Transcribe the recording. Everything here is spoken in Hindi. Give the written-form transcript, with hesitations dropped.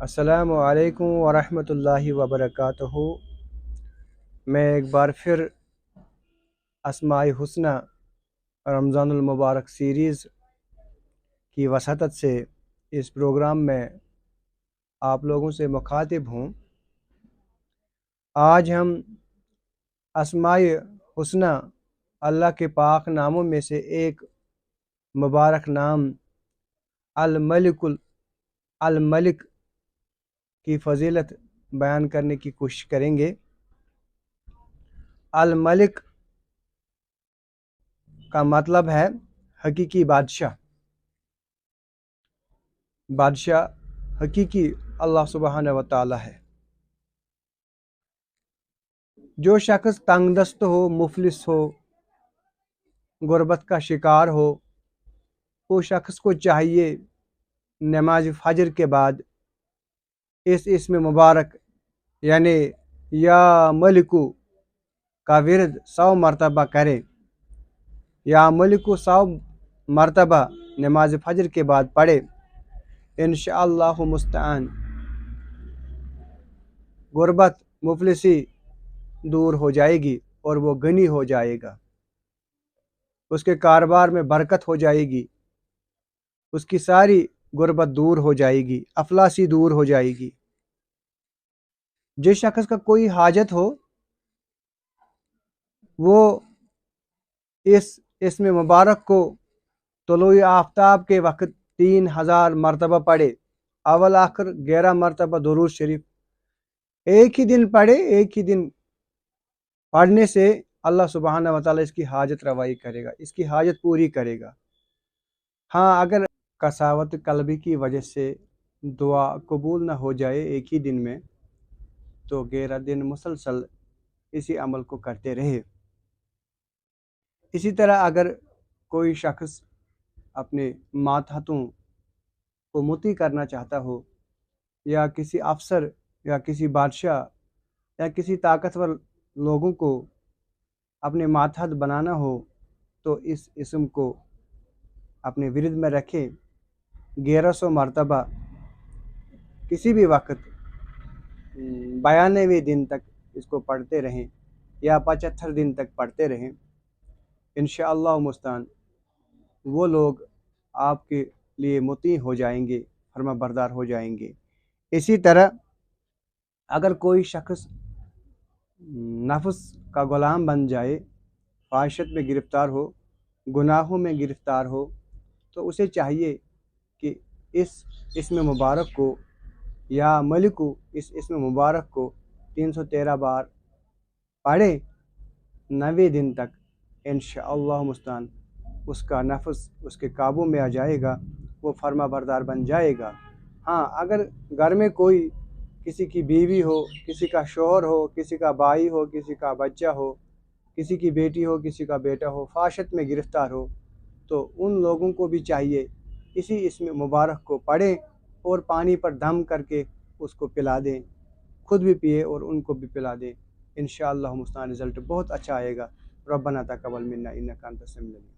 अस्सलामु अलैकुम वरहमतुल्लाहि वबरकातुहू। मैं एक बार फिर अस्माए हुस्ना रमज़ानुल मुबारक सीरीज़ की वसातत से इस प्रोग्राम में आप लोगों से मुखातिब हूँ। आज हम अस्माए हुस्ना अल्लाह के पाक नामों में से एक मुबारक नाम अल मलिक की फ़जीलत बयान करने की कोशिश करेंगे। अल मलिक का मतलब है हकीकी बादशाह। बादशाह हकीकी अल्लाह सुब्हानहू व तआला है। जो शख्स तंगदस्त हो, मुफलिस हो, गुर्बत का शिकार हो, वो शख्स को चाहिए नमाज फजर के बाद इस इस्म मुबारक यानी या मलिकु का विरद 100 मरतबा करे। या मलिकु 100 मरतबा नमाज फजर के बाद पढ़े। इंशाअल्लाहु मुस्तआन गुर्बत मुफलिसी दूर हो जाएगी और वो गनी हो जाएगा। उसके कारोबार में बरकत हो जाएगी, उसकी सारी गुर्बत दूर हो जाएगी, अफलासी दूर हो जाएगी। जिस शख्स का कोई हाजत हो वो इस इसमें मुबारक को तुलूई आफ्ताब के वक्त 3000 मरतबा पढ़े। अवल आखिर 11 मरतबा दुरूद शरीफ एक ही दिन पढ़े। एक ही दिन पढ़ने से अल्लाह सुब्हानहू व तआला इसकी हाजत रवाई करेगा, इसकी हाजत पूरी करेगा। हाँ, अगर कसावत कल्बी की वजह से दुआ कबूल ना हो जाए एक ही दिन में, तो 11 दिन मुसलसल इसी अमल को करते रहे। इसी तरह अगर कोई शख्स अपने मातहतों को मुती करना चाहता हो, या किसी अफसर या किसी बादशाह या किसी ताकतवर लोगों को अपने मातहत बनाना हो, तो इस इस्म को अपने विरद में रखें। 1100 मरतबा किसी भी वक्त 92वें दिन तक इसको पढ़ते रहें या 75 दिन तक पढ़ते रहें। इंशाअल्लाह मुस्तान वो लोग आपके लिए मुती हो जाएंगे, फरमा बरदार हो जाएंगे। इसी तरह अगर कोई शख्स नफ्स का ग़ुलाम बन जाए, ख्वाहिशत में गिरफ़्तार हो, गुनाहों में गिरफ़्तार हो, तो उसे चाहिए कि इस इस्म मुबारक को या मलिकु इस इस्म मुबारक को 313 बार पढ़े 90 दिन तक। इंशाअल्लाह मुस्तान उसका नफ्स उसके काबू में आ जाएगा, वो फर्मा बरदार बन जाएगा। हाँ, अगर घर में कोई किसी की बीवी हो, किसी का शौहर हो, किसी का भाई हो, किसी का बच्चा हो, किसी की बेटी हो, किसी का बेटा हो, ख्वाहिशत में गिरफ़्तार हो, तो उन लोगों को भी चाहिए इसी इस्म मुबारक को पढ़ें और पानी पर दम करके उसको पिला दें, खुद भी पिए और उनको भी पिला दें। इंशाअल्लाह मुस्तान रिज़ल्ट बहुत अच्छा आएगा। रब्बना तक़ब्बल मिन्ना इन्नका अंतस समीउल अलीम।